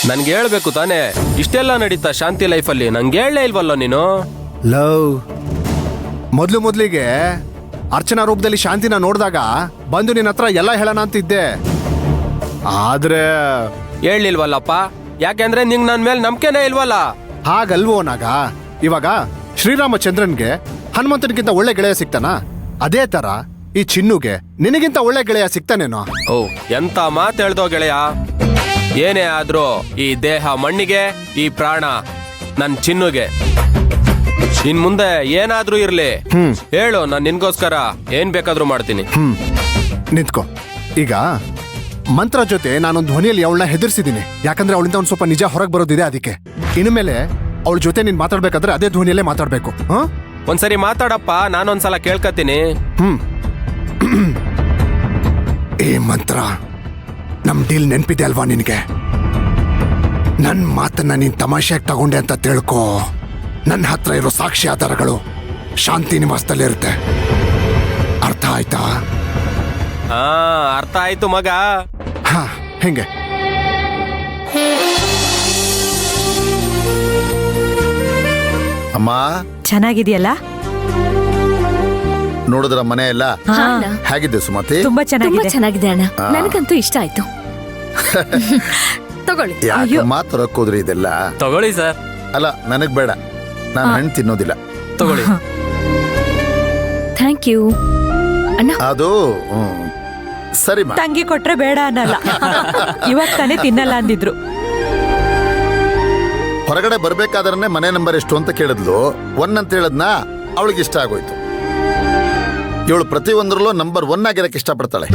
ನನ್ಗೆ ಹೇಳ್ಬೇಕು ತಾನೇ, ಇಷ್ಟೆಲ್ಲ ನಡೀತಾ ಶಾಂತಿ ಲೈಫಲ್ಲಿ, ನಂಗೆ ಹೇಳಲೇ ಇಲ್ವಲ್ಲೋ ನೀನು. ಲವ್ ಮೊದ್ಲಿಗೆ ಅರ್ಚನಾ ರೂಪದಲ್ಲಿ ಶಾಂತಿನ ನೋಡಿದಾಗ ಬಂದು ನಿನ್ನ ಹತ್ರ ಎಲ್ಲ ಹೇಳೋಣ ಅಂತಿದ್ದೆ. ಆದ್ರೆ ಹೇಳಿಲ್ವಲ್ಲಪ್ಪ, ಯಾಕೆಂದ್ರೆ ನಿಂಗ್ ನನ್ ಮೇಲೆ ನಂಬಿಕೆನೇ ಇಲ್ವಲ್ಲ. ಹಾಗಲ್ವೋ ನಾಗ, ಇವಾಗ ಶ್ರೀರಾಮಚಂದ್ರನ್ಗೆ ಹನುಮಂತನಿಗಿಂತ ಒಳ್ಳೆ ಗೆಳೆಯ ಸಿಗ್ತಾನ, ಅದೇ ತರ ಈ ಚಿನ್ನುಗೆ ನಿನಗಿಂತ ಒಳ್ಳೆ ಗೆಳೆಯ ಸಿಗ್ತಾನೇನೋ. ಓ, ಎಂತ ಮಾತು ಹೇಳ್ದೋ ಗೆಳೆಯ. ಏನೇ ಆದ್ರೂ ಈ ದೇಹ ಮಣ್ಣಿಗೆ, ಈ ಪ್ರಾಣ ನನ್ ಚಿನ್ನುಗೆ. ಇನ್ ಮುಂದೆ ಏನಾದ್ರೂ ಇರ್ಲಿ ಹೇಳು, ನಾನ್ ನಿನ್ಗೋಸ್ಕರ ಏನ್ ಬೇಕಾದ್ರೂ ಮಾಡ್ತೀನಿ. ನಿಂತ್ಕೋ. ಈಗ ಮಂತ್ರ ಜೊತೆ ನಾನೊಂದು ಧ್ವನಿಯಲ್ಲಿ ಅವಳನ್ನ ಹೆದರ್ಸಿದ್ದೀನಿ, ಯಾಕಂದ್ರೆ ಅವಳಿಂದ ಒಂದ್ ಸ್ವಲ್ಪ ನಿಜ ಹೊರಗೆ ಬರೋದಿದೆ. ಅದಕ್ಕೆ ಇನ್ಮೇಲೆ ಅವಳ ಜೊತೆ ನೀನ್ ಮಾತಾಡ್ಬೇಕಾದ್ರೆ ಅದೇ ಧ್ವನಿಯಲ್ಲೇ ಮಾತಾಡ್ಬೇಕು. ಒಂದ್ಸರಿ ಮಾತಾಡಪ್ಪ, ನಾನೊಂದ್ಸಲ ಕೇಳ್ಕತೀನಿ. ಈ ಮಂತ್ರ ನಮ್ ಡೀಲ್ ನೆನ್ಪಿದೆ ಅಲ್ವಾ ನಿನ್ಗೆ? ನನ್ ಮಾತನ್ನ ನೀನ್ ತಮಾಷೆಯಾಗಿ ತಗೊಂಡೆ ಅಂತ ತಿಳ್ಕೊ. ನನ್ನ ಹತ್ರ ಇರೋ ಸಾಕ್ಷಿ ಆಧಾರಗಳು ಶಾಂತಿ ನಿವಾಸದಲ್ಲಿರುತ್ತೆ. ಅರ್ಥ ಆಯ್ತಾ? ಹಾ, ಅರ್ಥ ಆಯ್ತು ಮಗ. ಹಾ, ಹೆಂಗೆ? ಅಮ್ಮ ಚೆನ್ನಾಗಿದೆಯಲ್ಲ? ನೋಡಿದ್ರ ಮನೆ ಎಲ್ಲ ಹೇಗಿದೆ ಸುಮತಿ? ತುಂಬಾ ಚೆನ್ನಾಗಿದೆ. ಚೆನ್ನಾಗಿದೆ ಅಣ್ಣ, ನನಗಂತೂ ಇಷ್ಟ ಆಯ್ತು. ತಗೊಳ್ಳಿ. ಯಾಕಮ್ಮ ತರಕೋದ್ರಿ ಇದೆಲ್ಲ? ತಗೊಳ್ಳಿ ಸರ್. ಅಲ್ಲ, ನನಗ್ ಬೇಡ, ನಾನು ಹಣ್ಣು ತಿನ್ನೋದಿಲ್ಲ. ತಗೊಳ್ಳಿ. ಥ್ಯಾಂಕ್ ಯು ಅಣ್ಣ. ಅದು ಸರಿ ಮಾ. ತಂಗಿ ಕೊಟ್ರೆ ಬೇಡ ಅನ್ನಲ್ಲ. ಇವಾಗ ತಾನೇ ತಿನ್ನಲ್ಲ ಅಂದಿದ್ರು. ಹೊರಗಡೆ ಬರ್ಬೇಕಾದ್ರೆ ಮನೆ ನಂಬರ್ ಎಷ್ಟು ಅಂತ ಕೇಳಿದ್ಲು. 1 ಅಂತ ಹೇಳದ್ನ, ಅವಳಿಗೆ ಇಷ್ಟ ಆಗೋಯ್ತು. ಇವಳು ಪ್ರತಿ ಒಂದರಲ್ಲೂ ನಂಬರ್ 1 ಆಗಿರಕ್ಕೆ ಇಷ್ಟಪಡ್ತಾಳೆ.